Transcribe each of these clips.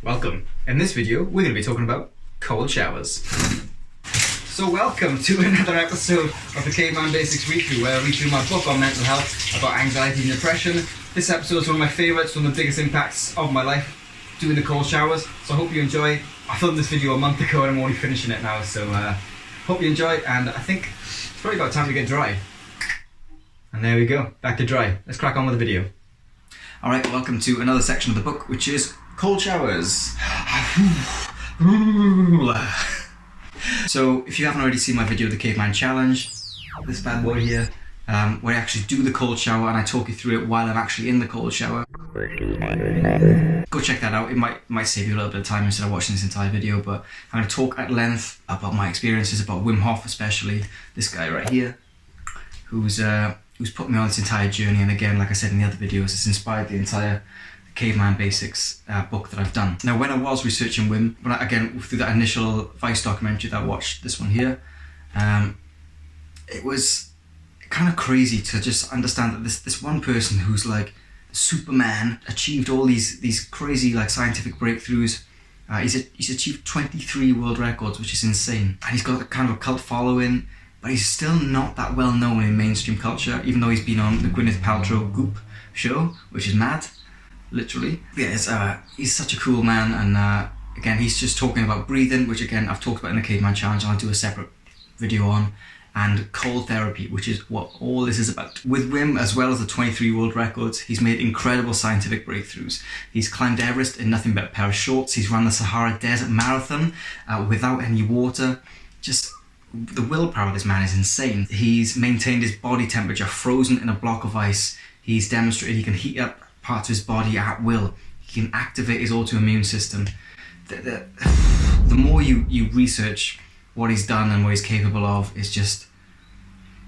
Welcome. In this video, we're going to be talking about cold showers. So welcome to another episode of the Caveman Basics Weekly, where I read through my book on mental health, about anxiety and depression. This episode is one of my favourites, one of the biggest impacts of my life, doing the cold showers. So I hope you enjoy. I filmed this video a month ago and I'm already finishing it now, so hope you enjoy, and I think it's probably about time to get dry. And there we go, back to dry. Let's crack on with the video. Alright, welcome to another section of the book, which is cold showers. So if you haven't already seen my video, the Caveman Challenge, this bad boy here, where I actually do the cold shower and I talk you through it while I'm actually in the cold shower. Go check that out. It might save you a little bit of time instead of watching this entire video, but I'm going to talk at length about my experiences, about Wim Hof especially, this guy right here, who's put me on this entire journey. And again, like I said in the other videos, it's inspired the entire Caveman Basics book that I've done. Now, when I was researching Wim, again through that initial Vice documentary that I watched, this one here, it was kind of crazy to just understand that this one person who's like Superman achieved all these crazy like scientific breakthroughs. He's achieved 23 world records, which is insane, and he's got a kind of a cult following, but he's still not that well known in mainstream culture, even though he's been on the Gwyneth Paltrow Goop show, which is mad. Literally. Yeah, he's such a cool man, and again, he's just talking about breathing, which again I've talked about in the Caveman Challenge, and I'll do a separate video on, and cold therapy, which is what all this is about. With Wim, as well as the 23 world records, he's made incredible scientific breakthroughs. He's climbed Everest in nothing but a pair of shorts. He's run the Sahara Desert Marathon without any water. Just the willpower of this man is insane. He's maintained his body temperature frozen in a block of ice. He's demonstrated he can heat up parts of his body at will. He can activate his autoimmune system. The more you research what he's done and what he's capable of, it's just,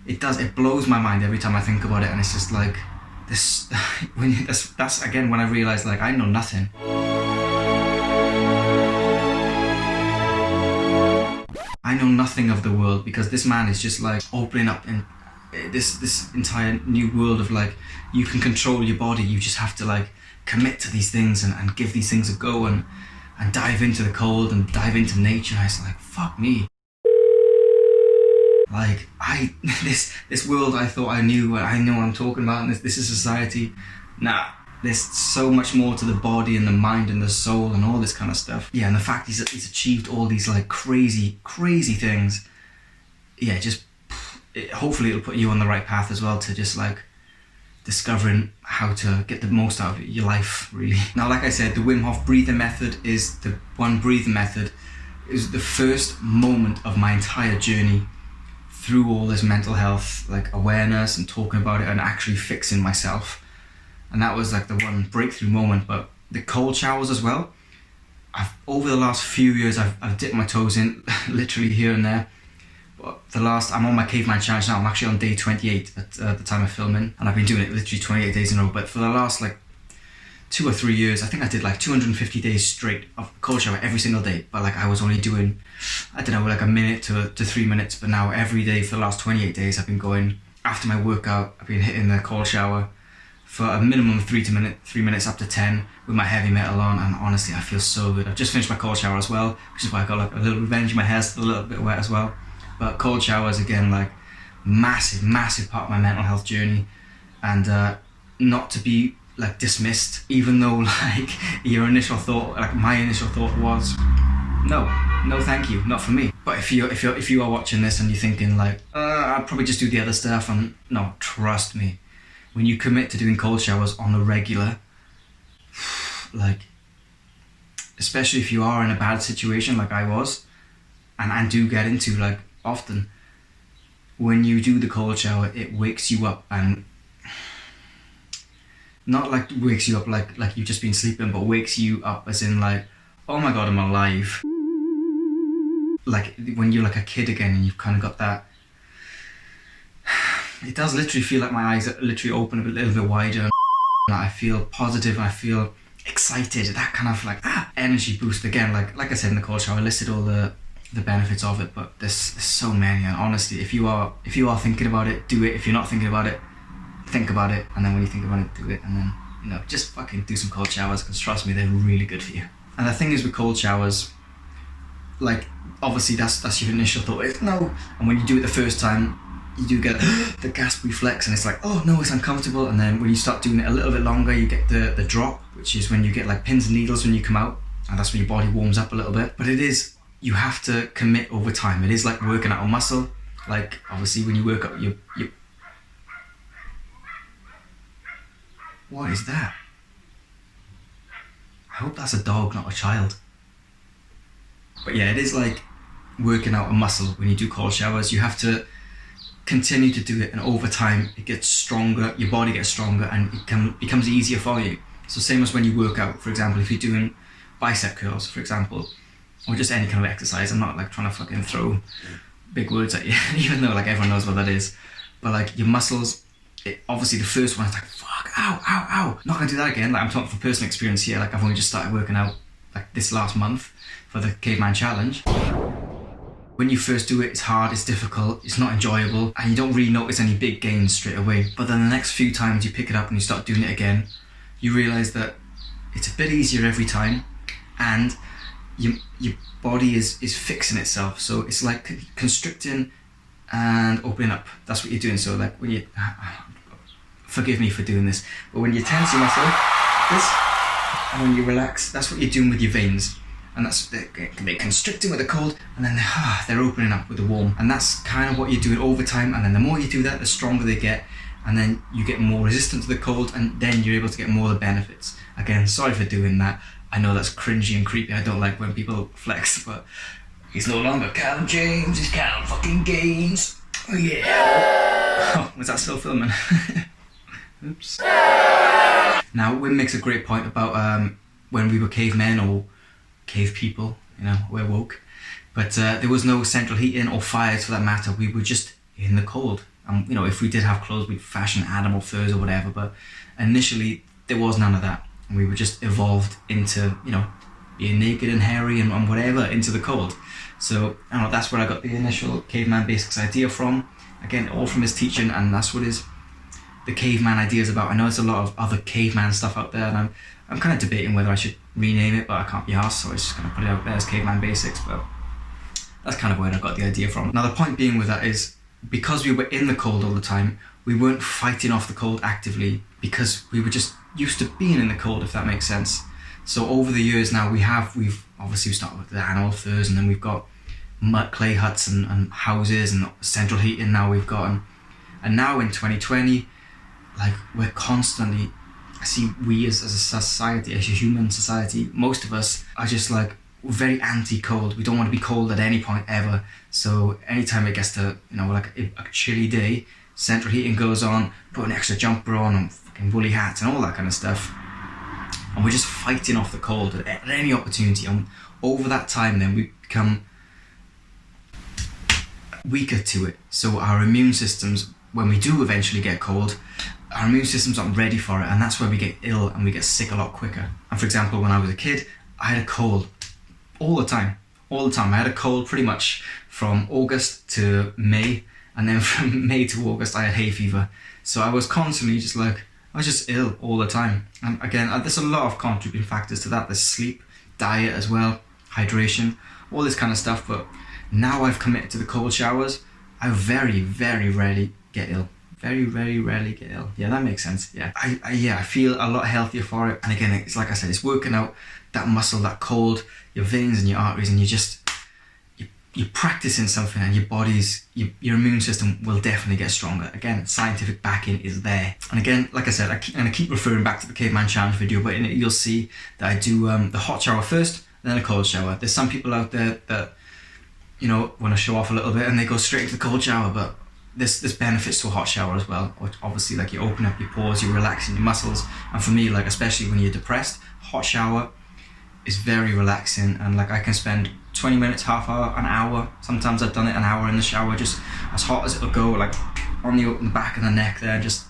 it blows my mind every time I think about it. And it's just like this, that's again when I realized, like, I know nothing. I know nothing of the world, because this man is just like opening up in this entire new world of like, you can control your body. You just have to like commit to these things and give these things a go and dive into the cold and dive into nature. And it's like, fuck me. Like, this world I thought I knew, I know what I'm talking about, and this is society. Nah, there's so much more to the body and the mind and the soul and all this kind of stuff. Yeah, and the fact he's achieved all these like crazy things. Yeah, hopefully it'll put you on the right path as well, to just like discovering how to get the most out of your life, really. Now, like I said, the Wim Hof breathing method is the one breathing method. It was the first moment of my entire journey through all this mental health, like awareness and talking about it and actually fixing myself. And that was like the one breakthrough moment. But the cold showers as well, over the last few years, I've dipped my toes in literally here and there. But I'm on my Caveman Challenge now. I'm actually on day 28 at the time of filming, and I've been doing it literally 28 days in a row. But for the last like 2 or 3 years, I think I did like 250 days straight of cold shower every single day. But like, I was only doing, I don't know, like a minute to 3 minutes. But now every day for the last 28 days, I've been going, after my workout, I've been hitting the cold shower for a minimum of 3 minutes up to 10 with my heavy metal on, and honestly, I feel so good. I've just finished my cold shower as well, which is why I got like a little revenge. My hair's still a little bit wet as well. But cold showers, again, like massive part of my mental health journey, and not to be like dismissed, even though like your initial thought, like my initial thought was, no thank you, not for me. But if you are watching this and you're thinking like, I'll probably just do the other stuff, and no, trust me, when you commit to doing cold showers on the regular, like, especially if you are in a bad situation like I was, and do get into like often, when you do the cold shower, it wakes you up, and not like wakes you up like you've just been sleeping, but wakes you up as in like, oh my god, I'm alive. Like when you're like a kid again and you've kind of got that, it does literally feel like my eyes are literally open a little bit wider, and I feel positive and I feel excited, that kind of like energy boost again. Like I said in the cold shower, I listed all the benefits of it, but there's so many. And honestly, if you are thinking about it, do it. If you're not thinking about it, think about it, and then when you think about it, do it. And then, you know, just fucking do some cold showers, because trust me, they're really good for you. And the thing is with cold showers, like obviously that's your initial thought, it's no, and when you do it the first time, you do get the gasp reflex, and it's like, oh no, it's uncomfortable. And then when you start doing it a little bit longer, you get the drop, which is when you get like pins and needles when you come out, and that's when your body warms up a little bit. But it is, you have to commit over time. It is like working out a muscle. Like obviously when you work up your what is that? I hope that's a dog, not a child. But yeah, it is like working out a muscle when you do cold showers. You have to continue to do it, and over time it gets stronger, your body gets stronger, and it becomes easier for you. So same as when you work out, for example, if you're doing bicep curls, for example, or just any kind of exercise. I'm not like trying to fucking throw big words at you, even though like everyone knows what that is. But like your muscles, obviously the first one is like, fuck, ow, ow, ow. Not gonna do that again. Like I'm talking from personal experience here. Like I've only just started working out like this last month for the Caveman Challenge. When you first do it, it's hard, it's difficult, it's not enjoyable, and you don't really notice any big gains straight away. But then the next few times you pick it up and you start doing it again, you realise that it's a bit easier every time, and your body is fixing itself. So it's like constricting and opening up. That's what you're doing. So like when you, forgive me for doing this, but when you tense your muscle, this, and when you relax, that's what you're doing with your veins. And that's, they're constricting with the cold, and then they're opening up with the warm. And that's kind of what you're doing over time. And then the more you do that, the stronger they get. And then you get more resistant to the cold, and then you're able to get more of the benefits. Again, sorry for doing that. I know that's cringy and creepy. I don't like when people flex, but he's no longer Callum James, he's Callum fucking Gaines. Oh yeah. Oh, was that still filming? Oops. Now, Wim makes a great point about when we were cavemen or cave people, you know, we're woke, but there was no central heating or fires for that matter. We were just in the cold, and you know, if we did have clothes, we'd fashion animal furs or whatever, but initially there was none of that, and we were just evolved into, you know, being naked and hairy and whatever, into the cold. So I don't know, that's where I got the initial Caveman Basics idea from. Again, all from his teaching, and that's what the caveman idea is about. I know there's a lot of other caveman stuff out there, and I'm kind of debating whether I should rename it, but I can't be arsed, so I'm just going to put it out there as Caveman Basics. But that's kind of where I got the idea from. Now the point being with that is, because we were in the cold all the time, we weren't fighting off the cold actively, because we were just used to being in the cold, if that makes sense. So over the years now, we've obviously started with the animal furs, and then we've got clay huts and houses and central heating now we've got. And now in 2020, like we're constantly, I see we as a society, as a human society, most of us are just like very anti-cold. We don't want to be cold at any point ever. So anytime it gets to, you know, like a chilly day, central heating goes on, put an extra jumper on and fucking woolly hats and all that kind of stuff. And we're just fighting off the cold at any opportunity. And over that time then we become weaker to it. So our immune systems, when we do eventually get cold, our immune system's not ready for it, and that's where we get ill and we get sick a lot quicker. And for example, when I was a kid, I had a cold all the time. I had a cold pretty much from August to May, and then from May to August I had hay fever. So I was constantly just like, I was just ill all the time. And again, there's a lot of contributing factors to that. There's sleep, diet as well, hydration, all this kind of stuff. But now I've committed to the cold showers, I very, very rarely get ill. Very, very rarely get ill. Yeah, that makes sense. Yeah, I feel a lot healthier for it. And again, it's like I said, it's working out that muscle, that cold, your veins and your arteries, and you're practicing something, and your your immune system will definitely get stronger. Again, scientific backing is there. And again, like I said, I keep referring back to the Caveman Challenge video, but in it you'll see that I do the hot shower first, then a cold shower. There's some people out there that, you know, want to show off a little bit and they go straight to the cold shower, but there's benefits to a hot shower as well. Obviously, like you open up your pores, you're relaxing your muscles, and for me, like especially when you're depressed, hot shower is very relaxing. And like I can spend 20 minutes, half hour, an hour. Sometimes I've done it an hour in the shower, just as hot as it'll go, like on the back of the neck there, just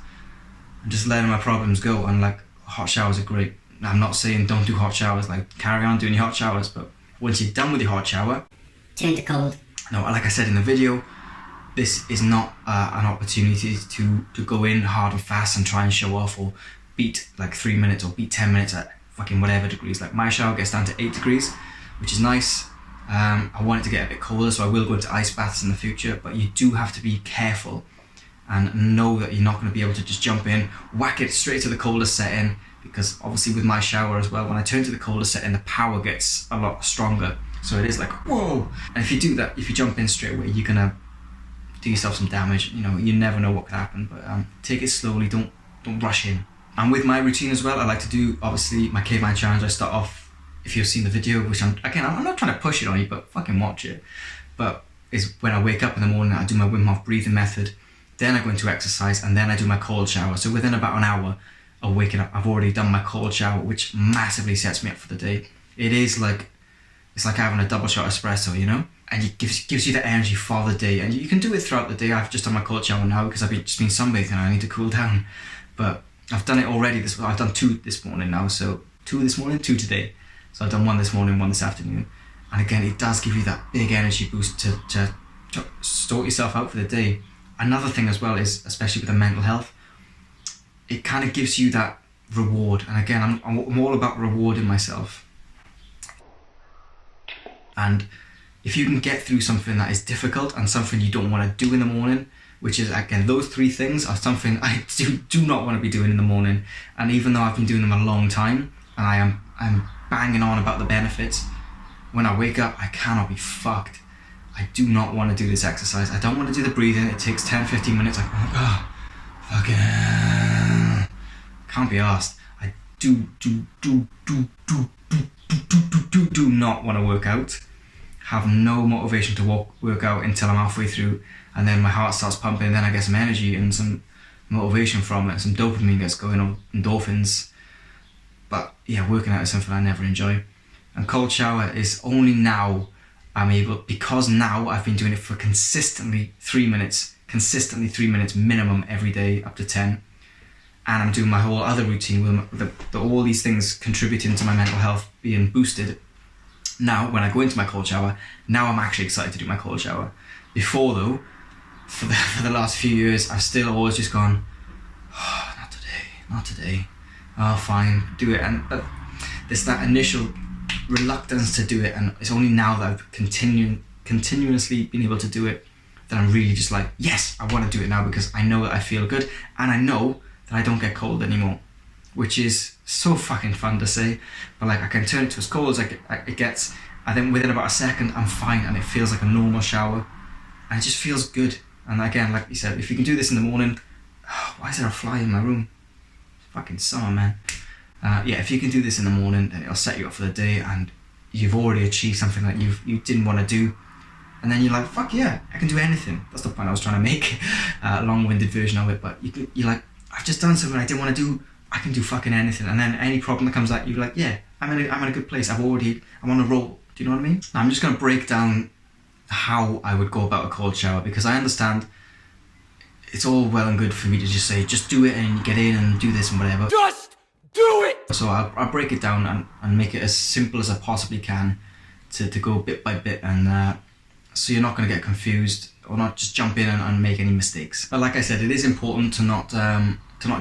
letting my problems go. And like hot showers are great. I'm not saying don't do hot showers, like carry on doing your hot showers, but once you're done with your hot shower, turn to cold. No, like I said in the video, this is not an opportunity to go in hard and fast and try and show off, or beat like 3 minutes or beat 10 minutes at fucking whatever degrees. Like my shower gets down to 8 degrees, which is nice. I want it to get a bit colder, so I will go into ice baths in the future, but you do have to be careful and know that you're not going to be able to just jump in, whack it straight to the coldest setting, because obviously with my shower as well, when I turn to the coldest setting, the power gets a lot stronger. So it is like, whoa! And if you do that, if you jump in straight away, you're going to do yourself some damage. You know, you never know what could happen, but take it slowly, don't rush in. And with my routine as well, I like to do, obviously, my Caveman challenge. I start off, if you've seen the video, which I'm not trying to push it on you, but fucking watch it. But is when I wake up in the morning, I do my Wim Hof breathing method, then I go into exercise, and then I do my cold shower. So within about an hour of waking up, I've already done my cold shower, which massively sets me up for the day. It's like having a double shot espresso, you know? And it gives you the energy for the day. And you can do it throughout the day. I've just done my cold shower now because I've just been sunbathing and I need to cool down. But I've done it already. I've done 2 this morning now. So 2 this morning, 2 today. So I've done 1 this morning, 1 this afternoon. And again, it does give you that big energy boost to sort yourself out for the day. Another thing as well is, especially with the mental health, it kind of gives you that reward. And again, I'm all about rewarding myself. And if you can get through something that is difficult and something you don't want to do in the morning, which is, again, those 3 things are something I do not want to be doing in the morning. And even though I've been doing them a long time and I'm banging on about the benefits, when I wake up, I cannot be fucked. I do not want to do this exercise. I don't want to do the breathing. It takes 10-15 minutes. Like, oh, fucking can't be arsed. I do not want to work out. Have no motivation to work out until I'm halfway through, and then my heart starts pumping, and then I get some energy and some motivation from it, some dopamine gets going on, endorphins. But yeah, working out is something I never enjoy. And cold shower is only now I'm able, because now I've been doing it for consistently 3 minutes minimum every day, up to 10. And I'm doing my whole other routine with all these things contributing to my mental health being boosted. Now, when I go into my cold shower, now I'm actually excited to do my cold shower. Before though, for the last few years, I've still always just gone, oh, not today. Oh, fine, do it. And but there's that initial reluctance to do it, and it's only now that I've continuously been able to do it that I'm really just like, yes, I want to do it now because I know that I feel good, and I know that I don't get cold anymore, which is so fucking fun to say. But like, I can turn it to as cold as it gets, and then within about a second I'm fine, and it feels like a normal shower, and it just feels good. And again, like you said, if you can do this in the morning, why is there a fly in my room? It's fucking summer, man. Yeah, if you can do this in the morning, then it'll set you up for the day, and you've already achieved something that you didn't want to do, and then you're like, fuck yeah, I can do anything. That's the point I was trying to make, a long-winded version of it. But you're like, I've just done something I didn't want to do. I can do fucking anything. And then any problem that comes at you, like, yeah, I'm in a good place. I'm on a roll. Do you know what I mean? I'm just going to break down how I would go about a cold shower, because I understand it's all well and good for me to just say, just do it and get in and do this and whatever. Just do it! So I'll break it down and make it as simple as I possibly can to go bit by bit, and so you're not going to get confused or not just jump in and make any mistakes. But like I said, it is important to not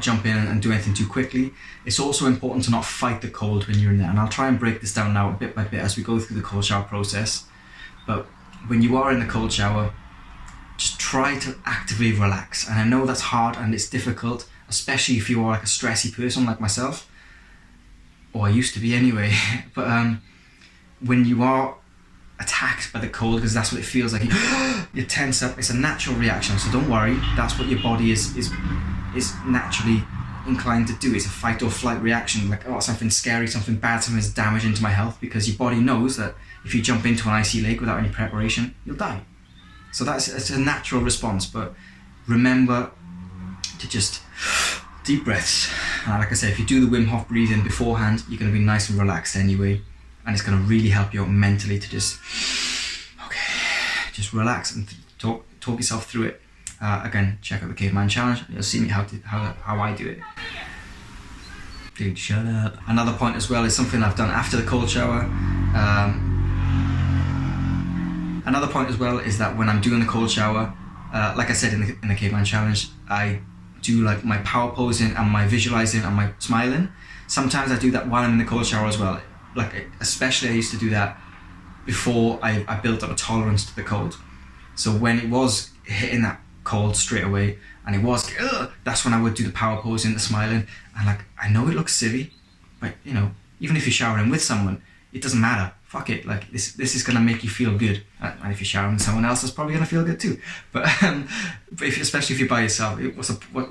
jump in and do anything too quickly. It's also important to not fight the cold when you're in there, and I'll try and break this down now bit by bit as we go through the cold shower process. But when you are in the cold shower, just try to actively relax. And I know that's hard and it's difficult, especially if you are like a stressy person like myself, or I used to be anyway. But when you are attacked by the cold, because that's what it feels like, you tense up. It's a natural reaction, so don't worry. That's what your body is naturally inclined to do. It's a fight or flight reaction, like, oh, something scary, something bad, something's damaging to my health, because your body knows that if you jump into an icy lake without any preparation, you'll die. So it's a natural response. But remember to just deep breaths. Like I said, if you do the Wim Hof breathing beforehand, you're going to be nice and relaxed anyway, and it's going to really help you out mentally to just relax and talk yourself through it. Again, check out the Caveman Challenge. You'll see me how I do it. Dude, shut up. Another point as well is something I've done after the cold shower. Another point as well is that when I'm doing the cold shower, like I said in the Caveman Challenge, I do like my power posing and my visualizing and my smiling. Sometimes I do that while I'm in the cold shower as well. Like, especially I used to do that before I built up a tolerance to the cold. So when it was hitting that cold straight away, and it was, that's when I would do the power pose and the smiling. And like, I know it looks silly, but you know, even if you're showering with someone, it doesn't matter. Fuck it, like this is gonna make you feel good. And if you're showering with someone else, it's probably gonna feel good too. But especially if you're by yourself, it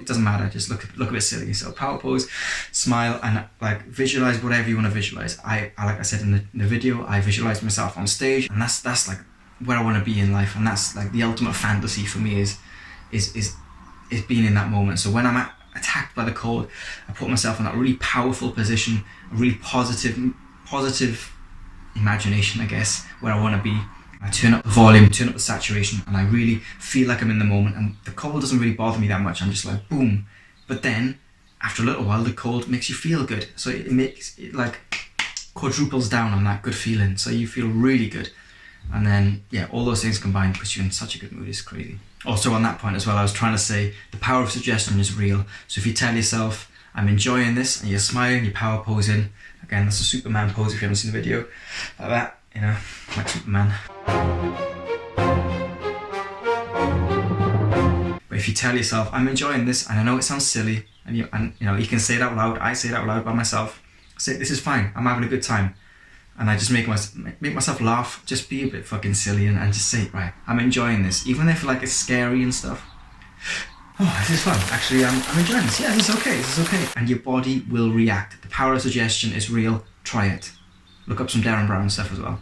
doesn't matter. Just look a bit silly. So power pose, smile, and like visualize whatever you want to visualize. I like I said in the video, I visualize myself on stage, and that's like where I want to be in life, and that's like the ultimate fantasy for me is being in that moment. So when I'm attacked by the cold, I put myself in that really powerful position, a really positive imagination, I guess, where I want to be. I turn up the volume, turn up the saturation, and I really feel like I'm in the moment, and the cold doesn't really bother me that much. I'm just like, boom. But then after a little while, the cold makes you feel good, so it makes it like quadruples down on that good feeling, so you feel really good. And then yeah, all those things combined puts you in such a good mood. It's crazy. Also on that point as well, I was trying to say the power of suggestion is real. So if you tell yourself, I'm enjoying this, and you're smiling, you're power posing. Again, that's a Superman pose if you haven't seen the video. Like that, you know, like Superman. But if you tell yourself, I'm enjoying this, and I know it sounds silly, and you know, you can say it out loud. I say it out loud by myself. I say, this is fine, I'm having a good time. And I just make myself laugh, just be a bit fucking silly, and just say, right, I'm enjoying this. Even if like it's scary and stuff. Oh, this is fun. Actually, I'm enjoying this. Yeah, this is okay, this is okay. And your body will react. The power of suggestion is real. Try it. Look up some Darren Brown stuff as well.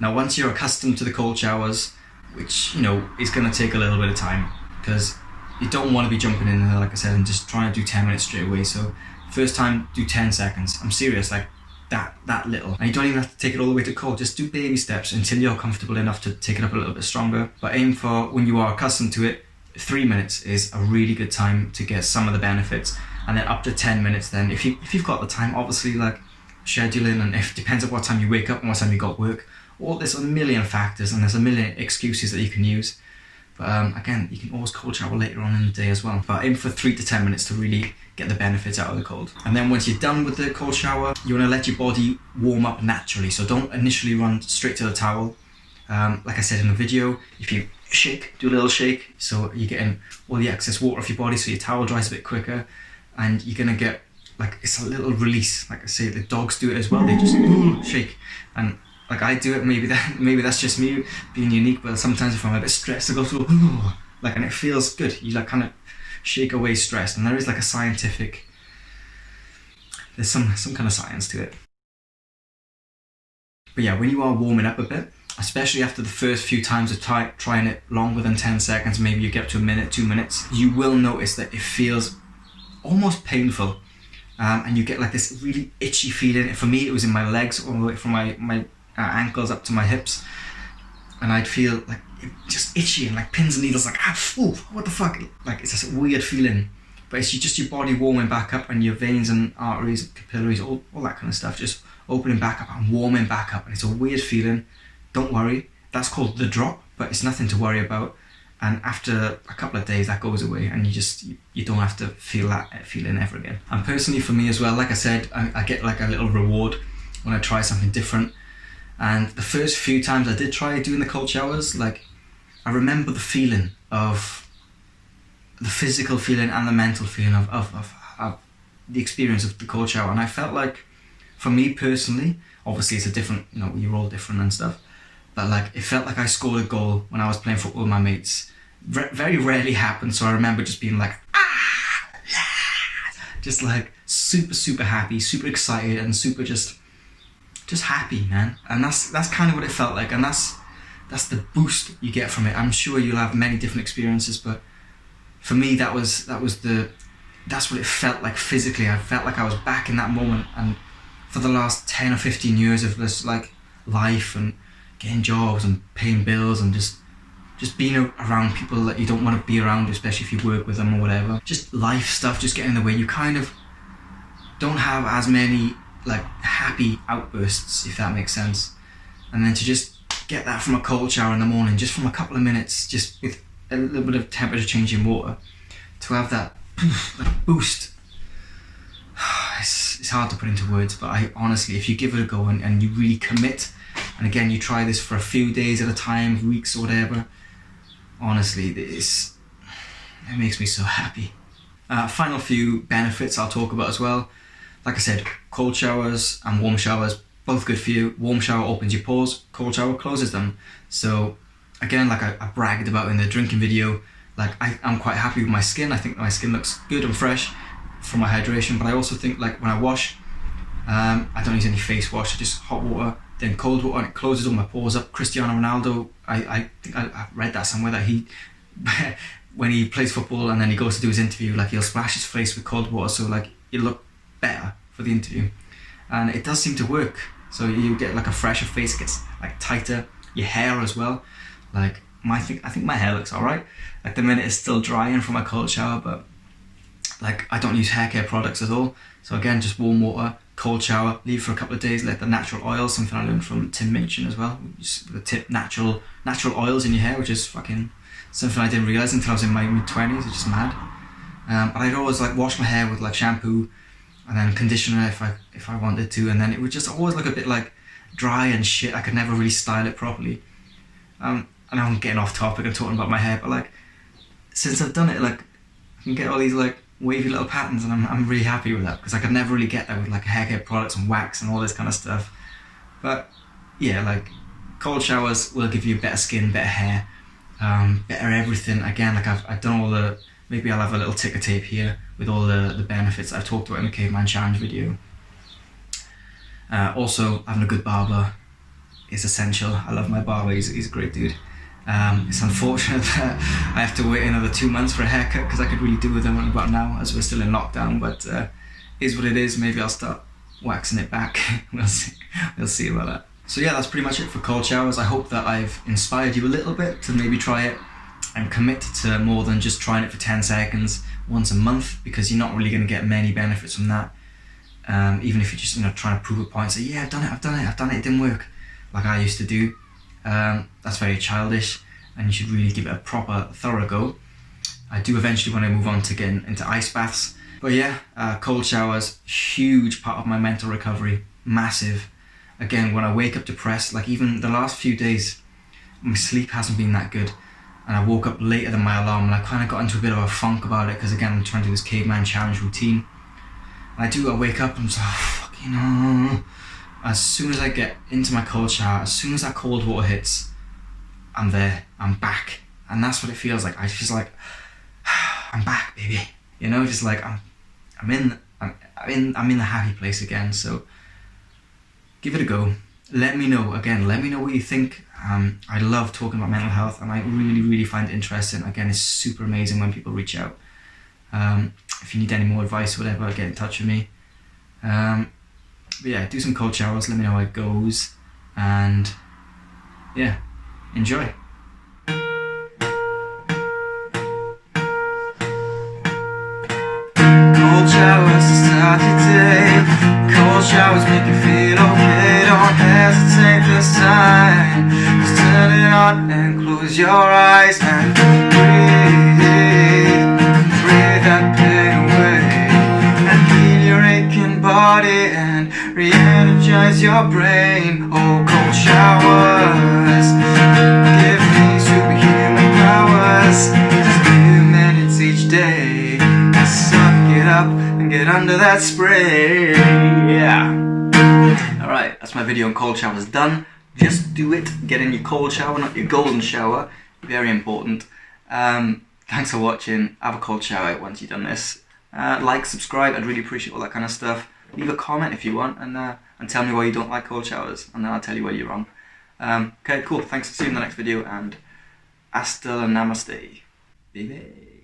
Now, once you're accustomed to the cold showers, which, you know, is going to take a little bit of time, because you don't want to be jumping in there, like I said, and just trying to do 10 minutes straight away. So first time, do 10 seconds. I'm serious, like that little. And you don't even have to take it all the way to cold. Just do baby steps until you're comfortable enough to take it up a little bit stronger. But aim for, when you are accustomed to it, 3 minutes is a really good time to get some of the benefits. And then up to 10 minutes then, if you've got the time, obviously, like scheduling, and if depends on what time you wake up and what time you got work. Or there's a million factors, and there's a million excuses that you can use. But again, you can always cold shower later on in the day as well. But aim for 3 to 10 minutes to really get the benefits out of the cold. And then once you're done with the cold shower, you want to let your body warm up naturally. So don't initially run straight to the towel. Like I said in the video, if you shake, do a little shake, so you're getting all the excess water off your body, so your towel dries a bit quicker, and you're gonna get, like, it's a little release. Like I say, the dogs do it as well. They just shake, and like I do it. Maybe that's just me being unique, but sometimes if I'm a bit stressed, I go through like, and it feels good. You like kind of shake away stress, and there is like a scientific, there's some kind of science to it. But yeah, when you are warming up a bit, especially after the first few times of trying it longer than 10 seconds, maybe you get up to a minute, 2 minutes, you will notice that it feels almost painful, and you get like this really itchy feeling. For me, it was in my legs, all the way from my ankles up to my hips, and I'd feel like just itchy and like pins and needles, like what the fuck, like it's just a weird feeling. But it's just your body warming back up, and your veins and arteries, capillaries, all that kind of stuff just opening back up and warming back up, and it's a weird feeling. Don't worry, that's called the drop, but it's nothing to worry about. And after a couple of days, that goes away, and you don't have to feel that feeling ever again. And personally for me as well, like I said, I get like a little reward when I try something different. And the first few times I did try doing the cold showers, like, I remember the feeling of, the physical feeling and the mental feeling of the experience of the cold shower. And I felt like, for me personally, obviously it's a different, you know, you're all different and stuff, but like, it felt like I scored a goal when I was playing football with my mates. Very rarely happened, so I remember just being like, just like super happy, super excited, and super just happy, man. And that's kind of what it felt like, and that's the boost you get from it. I'm sure you'll have many different experiences, but for me, that's what it felt like physically. I felt like I was back in that moment, and for the last 10 or 15 years of this like life and getting jobs and paying bills and just being around people that you don't want to be around, especially if you work with them or whatever, just life stuff just getting in the way, you kind of don't have as many like happy outbursts, if that makes sense. And then to just get that from a cold shower in the morning, just from a couple of minutes, just with a little bit of temperature change in water, to have that boost it's hard to put into words, but I honestly, if you give it a go and you really commit, and again, you try this for a few days at a time, weeks or whatever, honestly, it makes me so happy. Final few benefits I'll talk about as well. Like I said, cold showers and warm showers, both good for you. Warm shower opens your pores, cold shower closes them. So again, like I bragged about in the drinking video, like I'm quite happy with my skin. I think my skin looks good and fresh from my hydration, but I also think like when I wash, I don't use any face wash, just hot water, then cold water, and it closes all my pores up. Cristiano Ronaldo, I think I read that somewhere, that he, when he plays football and then he goes to do his interview, like he'll splash his face with cold water, so like you look better for the interview. And it does seem to work. So you get like a fresher face, it gets like tighter, your hair as well. Like I think my hair looks alright. Like the minute it's still drying from my cold shower, but like I don't use hair care products at all. So again, just warm water, cold shower, leave for a couple of days, let the natural oil, something I learned from Tim Minchin as well. The tip natural oils in your hair, which is fucking something I didn't realise until I was in my mid-20s, it's just mad. But I'd always like wash my hair with like shampoo and then conditioner if I wanted to, and then it would just always look a bit like dry and shit. I could never really style it properly. I know I'm getting off topic and talking about my hair, but like since I've done it, like I can get all these like wavy little patterns, and I'm really happy with that, because I could never really get that with like hair care products and wax and all this kind of stuff. But yeah, like cold showers will give you better skin, better hair, better everything. Again, like I've done all the, maybe I'll have a little ticker tape here with all the benefits I've talked about in the Caveman Challenge video. Also, having a good barber is essential. I love my barber, he's a great dude. It's unfortunate that I have to wait another 2 months for a haircut, because I could really do with them about now, as we're still in lockdown, but is what it is. Maybe I'll start waxing it back. We'll see about that. So yeah, that's pretty much it for cold showers. I hope that I've inspired you a little bit to maybe try it and commit to more than just trying it for 10 seconds once a month, because you're not really going to get many benefits from that. Even if you're just trying to prove a point, say yeah, I've done it, it didn't work, like I used to do. That's very childish, and you should really give it a proper, thorough go. I do eventually want to move on to getting into ice baths, but yeah, cold showers, huge part of my mental recovery, massive. Again, when I wake up depressed, like even the last few days, my sleep hasn't been that good, and I woke up later than my alarm, and I kind of got into a bit of a funk about it, because again, I'm trying to do this Caveman Challenge routine. And I wake up and I'm just like, oh, fucking hell. As soon as I get into my cold shower, as soon as that cold water hits, I'm there, I'm back. And that's what it feels like. I just like, I'm back, baby. You know, just like I'm in the happy place again. So give it a go. Let me know what you think. I love talking about mental health, and I really, really find it interesting. Again, it's super amazing when people reach out. If you need any more advice or whatever, get in touch with me. But yeah, do some cold showers, let me know how it goes, and yeah, enjoy. Cold showers to start your day. Cold showers make you feel okay. Don't hesitate this time. Just turn it on and close your eyes and breathe that pain away, and heal your aching body and re-energize your brain. Oh, cold showers give me superhuman powers. Just a few minutes each day, suck it up and get under that spray. Yeah. Alright, that's my video on cold showers done. Just do it. Get in your cold shower, not your golden shower. Very important. Thanks for watching. Have a cold shower once you've done this. Like, subscribe, I'd really appreciate all that kind of stuff. Leave a comment if you want, and tell me why you don't like cold showers, and then I'll tell you why you're wrong. Okay, cool. Thanks. See you in the next video, and hasta la namaste, baby.